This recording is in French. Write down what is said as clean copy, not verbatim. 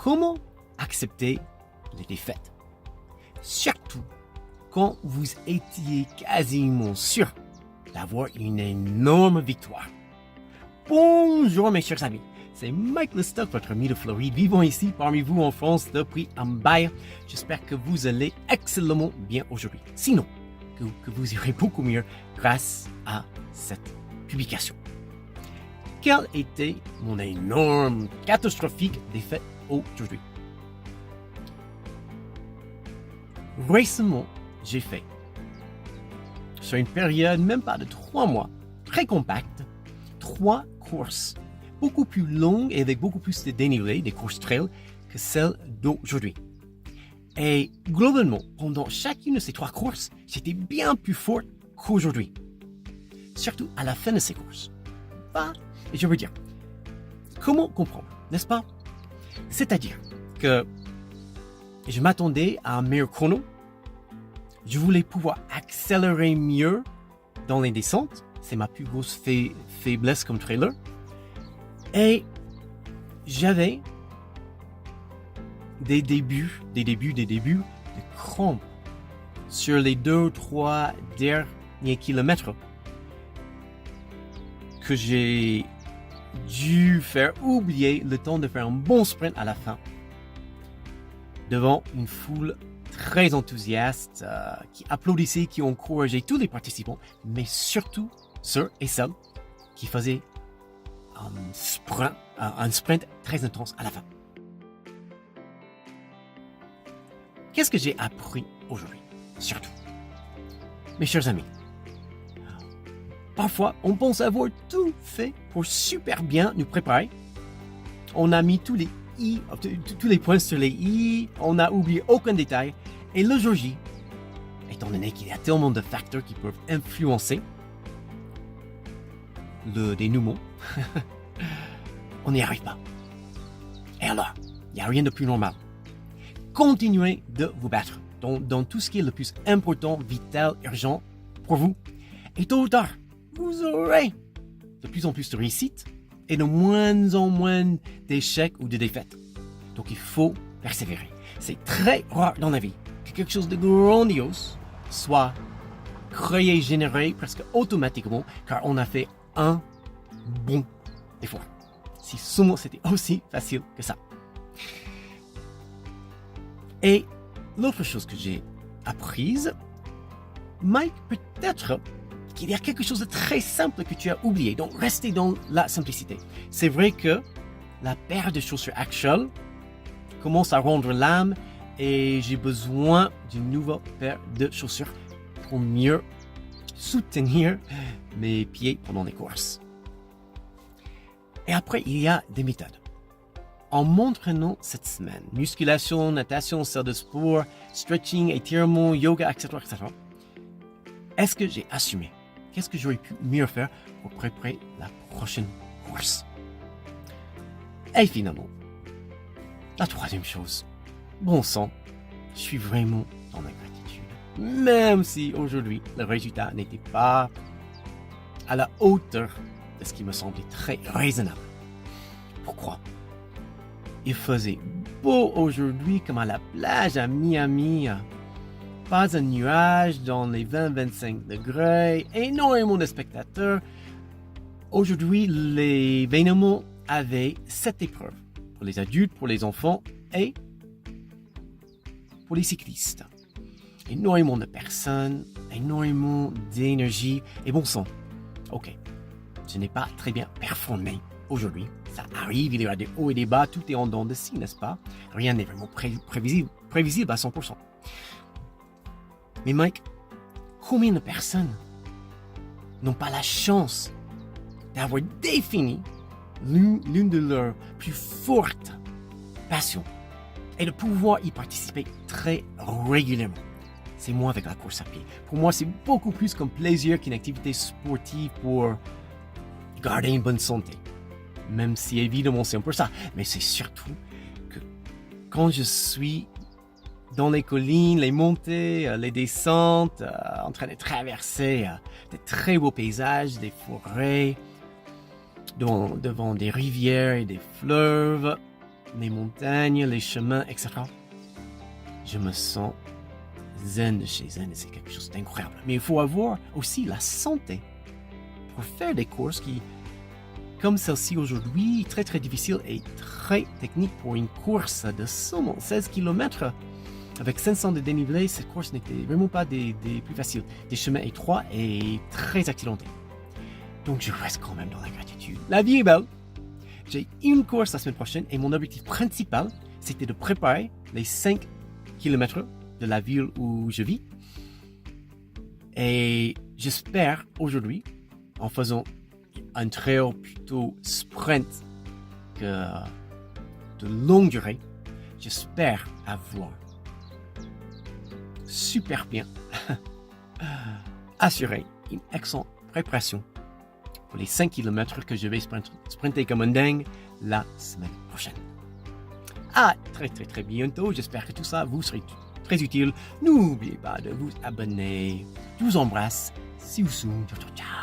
comment accepter les défaites. Surtout quand vous étiez quasiment sûr d'avoir une énorme victoire. Bonjour mes chers amis, c'est Mike Lestock, votre ami de Floride, vivant ici parmi vous en France depuis un bail. J'espère que vous allez excellemment bien aujourd'hui. Sinon, que vous irez beaucoup mieux grâce à cette publication. Quelle était mon énorme, catastrophique défaite aujourd'hui? Récemment, j'ai fait, sur une période même pas de 3 mois, très compacte, 3 courses, beaucoup plus longues et avec beaucoup plus de dénivelé, des courses trail, que celles d'aujourd'hui. Et globalement, pendant chacune de ces 3 courses, j'étais bien plus fort qu'aujourd'hui. Surtout à la fin de ces courses. Et je veux dire, comment comprendre, n'est-ce pas? C'est-à-dire que je m'attendais à un meilleur chrono. Je voulais pouvoir accélérer mieux dans les descentes. C'est ma plus grosse faiblesse comme trailer. Et j'avais des débuts de crampes sur les 2-3 derniers kilomètres que j'ai dû faire oublier le temps de faire un bon sprint à la fin devant une foule très enthousiaste qui applaudissait, qui encourageait tous les participants, mais surtout ceux et celles qui faisaient un sprint très intense à la fin. Qu'est-ce que j'ai appris aujourd'hui? Surtout, mes chers amis, parfois on pense avoir tout fait pour super bien nous préparer. On a mis tous les points sur les i, on n'a oublié aucun détail, et le jour J, étant donné qu'il y a tellement de facteurs qui peuvent influencer le dénouement, on n'y arrive pas. Et alors, il n'y a rien de plus normal. Continuez de vous battre dans tout ce qui est le plus important, vital, urgent pour vous. Et tôt ou tard, vous aurez de plus en plus de réussites et de moins en moins d'échecs ou de défaites. Donc il faut persévérer. C'est très rare dans la vie que quelque chose de grandiose soit créé, généré presque automatiquement car on a fait un bon effort. Si seulement c'était aussi facile que ça. Et l'autre chose que j'ai apprise, Mike, peut-être qu'il y a quelque chose de très simple que tu as oublié. Donc, restez dans la simplicité. C'est vrai que la paire de chaussures actuelle commence à rendre l'âme et j'ai besoin d'une nouvelle paire de chaussures pour mieux soutenir mes pieds pendant les courses. Et après, il y a des méthodes. En m'entraînant cette semaine, musculation, natation, salle de sport, stretching, étirement, yoga, etc., est-ce que j'ai assumé? Qu'est-ce que j'aurais pu mieux faire pour préparer la prochaine course? Et finalement, la troisième chose, bon sang, je suis vraiment dans la gratitude. Même si aujourd'hui, le résultat n'était pas à la hauteur de ce qui me semblait très raisonnable. Pourquoi? Il faisait beau aujourd'hui comme à la plage à Miami. Pas un nuage dans les 20-25 degrés, énormément de spectateurs. Aujourd'hui, l'événement avait 7 épreuves pour les adultes, pour les enfants et pour les cyclistes. Énormément de personnes, énormément d'énergie et bon sang. Ok, je n'ai pas très bien performé aujourd'hui. Ça arrive, il y a des hauts et des bas, tout est en dents de scie, n'est-ce pas? Rien n'est vraiment prévisible à 100%. Mais Mike, combien de personnes n'ont pas la chance d'avoir défini l'une de leurs plus fortes passions et de pouvoir y participer très régulièrement? C'est moi avec la course à pied. Pour moi, c'est beaucoup plus comme plaisir qu'une activité sportive pour garder une bonne santé. Même si évidemment c'est un peu ça. Mais c'est surtout que quand je suis dans les collines, les montées, les descentes, en train de traverser de très beaux paysages, des forêts, devant des rivières et des fleuves, les montagnes, les chemins, etc. Je me sens zen de chez zen et c'est quelque chose d'incroyable. Mais il faut avoir aussi la santé pour faire des courses qui, comme celle-ci aujourd'hui, très très difficile et très technique pour une course de seulement 16 km. Avec 500 de dénivelé, cette course n'était vraiment pas des plus faciles. Des chemins étroits et très accidentés. Donc je reste quand même dans la gratitude. La vie est belle. J'ai une course la semaine prochaine et mon objectif principal, c'était de préparer les 5 km de la ville où je vis. Et j'espère aujourd'hui, en faisant un trail plutôt sprint que de longue durée, j'espère avoir super bien assuré une excellente préparation pour les 5 km que je vais sprinter comme un dingue la semaine prochaine. À très très très bientôt. J'espère que tout ça vous sera très utile. N'oubliez pas de vous abonner. Je vous embrasse. See you soon. Ciao, ciao, ciao.